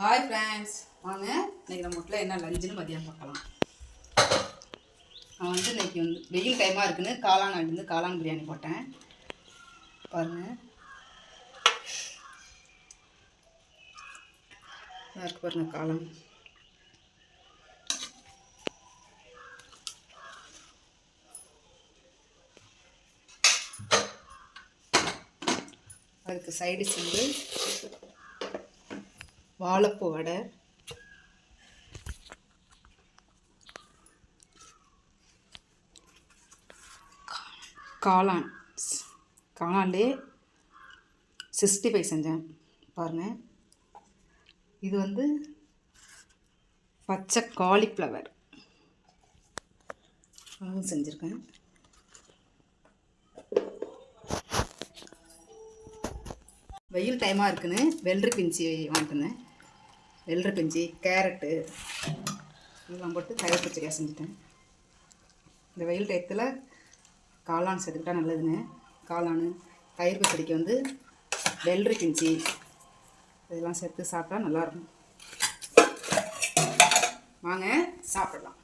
Hi friends, வாங்க இன்றைக்கி நம்ம வீட்டில் என்ன லஞ்சுன்னு மதியம் பார்க்கலாம். நான் இன்றைக்கி வெயில் டைமாக இருக்குன்னு காளான் பிரியாணி போட்டேன். பாருங்கள், இருக்கு பாருங்கள் காளான். அதுக்கு சைடிஷ் வாழைப்பூ வடை, காளான்லே 65 செஞ்சேன் பாருங்கள். இது பச்சை காலிஃப்ளவர் செஞ்சுருக்கேன். வெயில் டைமாக இருக்குன்னு வெள்ளரி பிஞ்சி வாங்கிட்டேன். வெள்ளரி பிஞ்சி, கேரட்டு இதெல்லாம் போட்டு தயிர் பச்சடியாக செஞ்சுட்டேன். இந்த வெயில் டயத்தில் காளான் சேர்த்துக்கிட்டா நல்லதுங்க. காளான் தயிர் பச்சடிக்கு வெள்ளரி பிஞ்சி இதெல்லாம் சேர்த்து சாப்பிட்டா நல்லாயிருக்கும். வாங்க சாப்பிடலாம்.